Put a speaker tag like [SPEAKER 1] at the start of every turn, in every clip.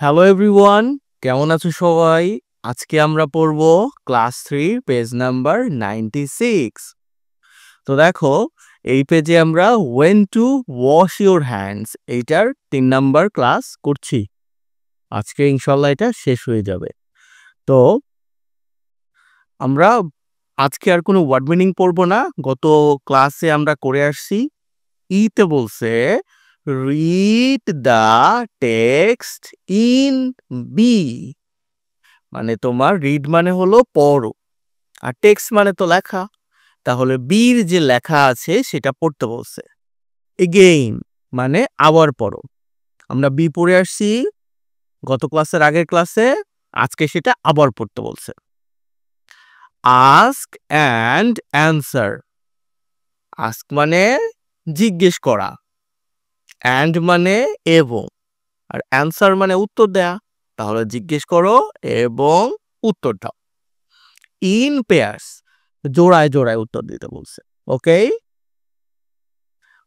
[SPEAKER 1] Hello everyone, কেমন আছো সবাই? আজকে আমরা পড়ব ক্লাস 3 পেজ নাম্বার 96। তো দেখো, এই পেজে আমরা when to wash your hands এইটার 3 নাম্বার ক্লাস করছি। আজকে ইনশাআল্লাহ এটা শেষ হয়ে যাবে। তো আমরা আজকে আর কোনো ওয়ার্ড মিনিং পড়ব না। গত ক্লাসে আমরা করে আসছি। তে বলছে read the text in B, মানে তোমার রিড মানে হলো পড়ো, আর টেক্সট মানে তো লেখা। তাহলে বির যে লেখা আছে সেটা পড়তে বলছে। এগেইন মানে আবার পড়ো। আমরা বি পড়ে আসছি গত ক্লাসের আগের ক্লাসে, আজকে সেটা আবার পড়তে বলছে। Ask and answer. আস্ক মানে জিজ্ঞেস করা, অ্যান্ড মানে এবং, আর অ্যান্সার মানে উত্তর দেয়া। তাহলে জিজ্ঞেস করো এবং উত্তর দাও। ইন পেয়ার্স, জোড়ায় জোড়ায় উত্তর দিতে বলছে। ওকে,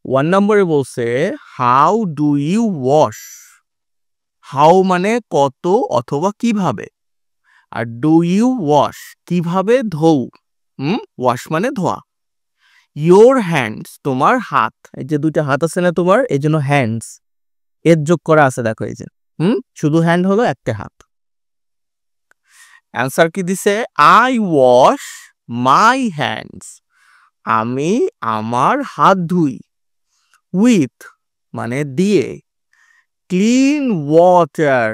[SPEAKER 1] 1 নম্বরে বলছে how do you wash. How মানে কত অথবা কিভাবে, আর ডু ইউ ওয়াশ কিভাবে ধোও। ওয়াশ মানে ধোয়া। ইয়োর হ্যান্ডস তোমার হাত, এই যে দুইটা হাত আছে না তোমার, এই জন্য হ্যান্ডস এর যোগ করা আছে, দেখো এই যে শুধু হ্যান্ড হলো একটা হাত। অ্যান্সার কি দিছে? আই ওয়াশ মাই হ্যান্ডস, আমি আমার হাত ধুই। উইথ মানে দিয়ে, ক্লিন ওয়াটার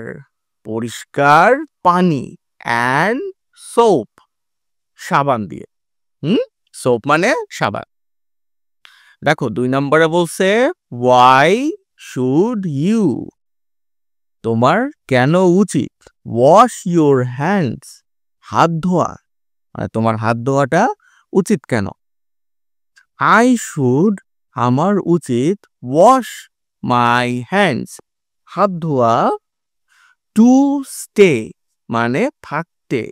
[SPEAKER 1] পরিষ্কার পানি, অ্যান্ড সোপ সাবান দিয়ে। সোপ মানে সাবান। দেখো 2 নম্বরে বলছে ওয়াই শুড ইউ, তোমার কেন উচিত। ওয়াশ ইউর হ্যান্ডস, হাত ধোয়া, মানে তোমার হাত ধোয়াটা উচিত কেন। আই শুড আমার উচিত, ওয়াশ মাই হ্যান্ডস হাত ধোয়া, টু স্টে মানে থাকতে,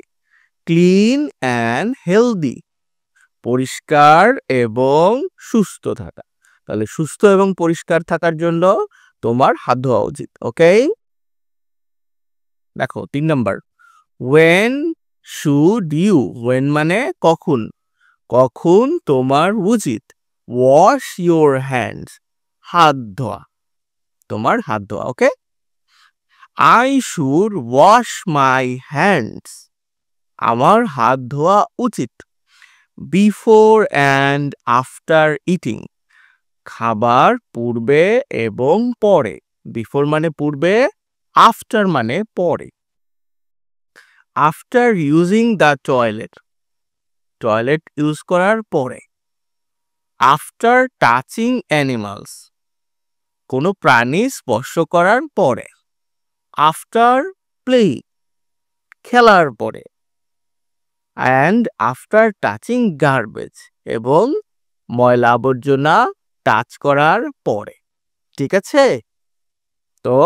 [SPEAKER 1] ক্লিন অ্যান্ড হেলদি পরিষ্কার এবং সুস্থ থাকা। তাহলে সুস্থ এবং পরিষ্কার থাকার জন্য তোমার হাত ধোয়া উচিত। ওকে, দেখো 3 নম্বর when should you, when মানে কখন, কখন তোমার উচিত। ওয়াশ ইউর হ্যান্ডস হাত ধোয়া, তোমার হাত ধোয়া। Okay, I should wash my hands আমার হাত ধোয়া উচিত। বিফোর অ্যান্ড আফটার ইটিং খাবার পূর্বে এবং পরে। বিফোর মানে পূর্বে, আফটার মানে পরে। After using the toilet, toilet use করার পরে। আফটার টাচিং অ্যানিমালস কোনো প্রাণী স্পর্শ করার পরে। আফটার প্লে খেলার পরে। অ্যান্ড আফটার টাচিং গার্বেজ এবং ময়লা আবর্জনা টাচ করার পরে। ঠিক আছে, তো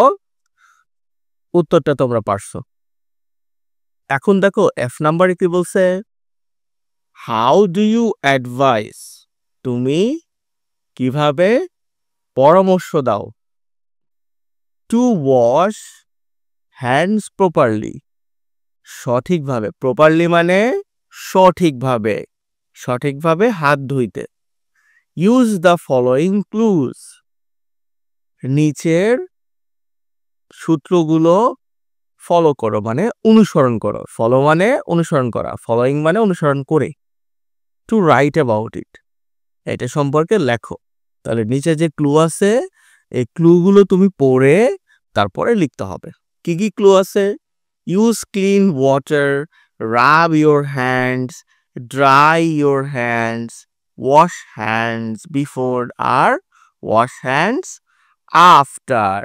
[SPEAKER 1] উত্তরটা তোমরা পারছো। এখন দেখো এফ নাম্বারে কি বলছে, হাউ ডু ইউ অ্যাডভাইস, তুমি কিভাবে পরামর্শ দাও। টু ওয়াশ হ্যান্ডস প্রপারলি সঠিকভাবে, প্রপারলি মানে সঠিকভাবে, সঠিকভাবে হাত ধুইতে। ইউজ দ্য ফলোয়িং ক্লুজ নিচের সূত্রগুলো ফলো করো মানে অনুসরণ করো। ফলো মানে অনুসরণ করা, ফলোয়িং মানে অনুসরণ করে। টু রাইট অ্যাবাউট ইট এটা সম্পর্কে লেখো। তাহলে নিচে যে ক্লু আছে এই ক্লুগুলো তুমি পড়ে তারপরে লিখতে হবে। কি কি ক্লু আছে? Use clean water, rub your hands, dry your hands, wash hands before আর ওয়াশ হ্যান্ডস আফটার।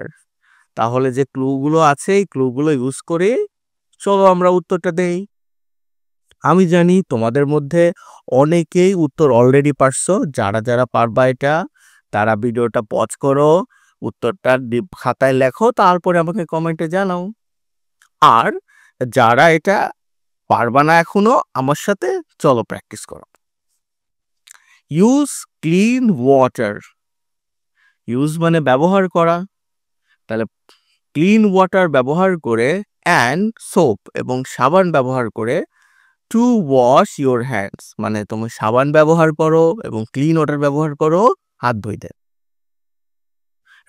[SPEAKER 1] তাহলে যে ক্লুগুলো আছে এই ক্লুগুলো ইউজ করে চলো আমরা উত্তরটা দেই। আমি জানি তোমাদের মধ্যে অনেকেই উত্তর অলরেডি পারছো। যারা যারা পারবা এটা তারা ভিডিওটা পজ করো, উত্তরটা খাতায় লেখো, তারপরে আমাকে কমেন্টে জানাও। আর যারা এটা পারবা না এখনো, আমার সাথে চলো প্র্যাকটিস করো। ইউজ ক্লিন ওয়াটার, ইউজ মানে ব্যবহার করা, তাহলে ক্লিন ওয়াটার ব্যবহার করে অ্যান্ড সোপ এবং সাবান ব্যবহার করে টু ওয়াশ ইউর হ্যান্ডস, মানে তুমি সাবান ব্যবহার করো এবং ক্লিন ওয়াটার ব্যবহার করো হাত ধুইতে।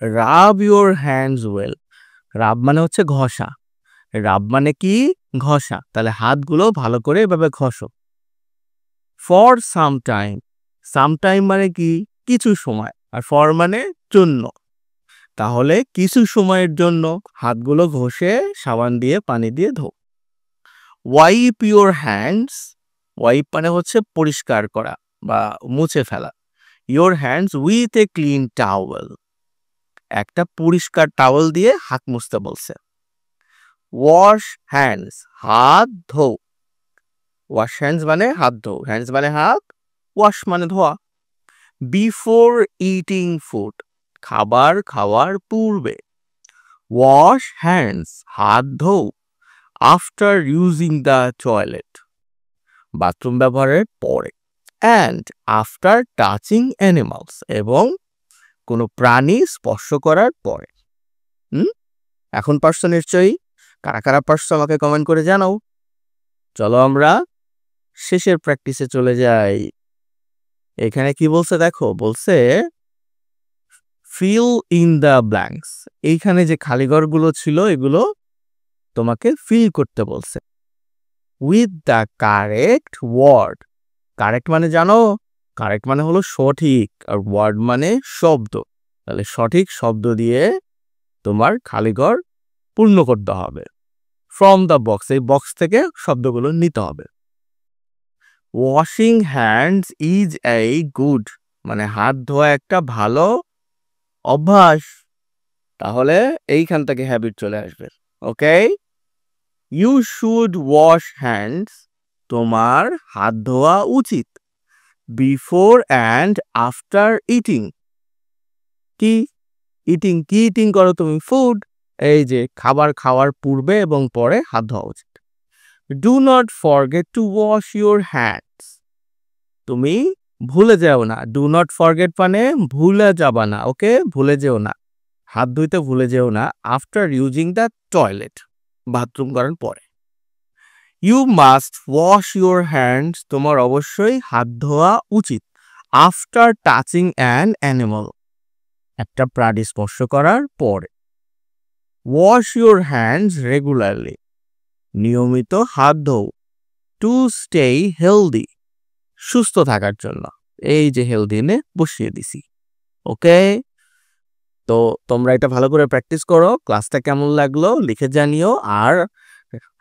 [SPEAKER 1] রাব ইউর হ্যান্ডস ওয়েল, রাব মানে হচ্ছে ঘষা, রাব মানে কি ঘষা, তাহলে হাতগুলো ভালো করে এভাবে ঘষো। For some time, some time মানে কি কিছু সময়, আর ফর মানে জন্য, তাহলে কিছু সময়ের জন্য হাতগুলো ঘষে সাবান দিয়ে পানি দিয়ে ধো। ওয়াইপ ইউর হ্যান্ডস, ওয়াইপ মানে হচ্ছে পরিষ্কার করা বা মুছে ফেলা, your hands with a clean towel, একটা পরিষ্কার টাওয়েল দিয়ে হাত মুছতে বলছে। ওয়াশ হ্যান্ডস, হাত ধো, ওয়াশ হ্যান্ডস মানে হাত ধো, হ্যান্ডস মানে হাত, ওয়াশ মানে ধোয়া। বিফোর ইটিং ফুড, খাবার খাওয়ার পূর্বে। ওয়াশ হ্যান্ডস, হাত ধো, after using the toilet, bathroom ব্যবহারের পরে। অ্যান্ড আফটার টাচিং অ্যানিমালস, এবং কোনো প্রাণী স্পর্শ করার পরে। এখন পারছো নিশ্চয়ই? কারা কারা পারছো আমাকে কমেন্ট করে জানাও। চলো আমরা শেষের প্র্যাকটিসে চলে যাই। এখানে কি বলছে দেখো, বলছে ফিল ইন দ্য ব্ল্যাঙ্কস, এইখানে যে খালিঘরগুলো ছিল এগুলো তোমাকে ফিল করতে বলছে with the correct word. Correct মানে জানো, কারেক্ট মানে হলো সঠিক, আর ওয়ার্ড মানে শব্দ, তাহলে সঠিক শব্দ দিয়ে তোমার খালিঘর পূর্ণ করতে হবে। ফ্রম দ্য বক্স, এই বক্স থেকে শব্দগুলো নিতে হবে। Washing hands is a good, মানে হাত ধোয়া একটা ভালো অভ্যাস, তাহলে এইখান থেকে হ্যাবিট চলে আসবে। ওকে, ইউ শুড ওয়াশ হ্যান্ডস, তোমার হাত ধোয়া উচিত। বিফোর অ্যান্ড আফটার ইটিং, কি ইটিং, কি ইটিং করো তুমি? ফুড, এই যে খাবার খাওয়ার পূর্বে এবং পরে হাত ধোয়া উচিত। Do not forget to wash your hands, তুমি ভুলে যাও না, ডু নট ফরগেট মানে ভুলে যাবা না, ওকে, ভুলে যেও না, হাত ধুইতে ভুলে যেও না। After using the toilet, bathroom করার পরে। You must wash your hands, তোমার অবশ্যই হাত ধোয়া উচিত। আফটার টাচিং অ্যান অ্যানিমাল, একটা প্রাণী স্পর্শ করার পরে। ওয়াশ ইউর হ্যান্ডস রেগুলারলি, নিয়মিত হাত ধোও। টু স্টে হেলদি, সুস্থ থাকার জন্য, এই যে হেলদি নে বসিয়ে দিছি। ওকে, তো তোমরা এটা ভালো করে প্র্যাকটিস করো। ক্লাসটা কেমন লাগলো লিখে জানিও। আর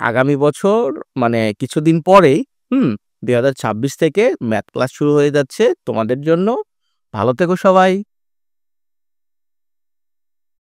[SPEAKER 1] আগামী বছর মানে কিছুদিন পরেই 2026 থেকে ম্যাথ ক্লাস শুরু হয়ে যাচ্ছে তোমাদের জন্য। ভালো থেকো সবাই।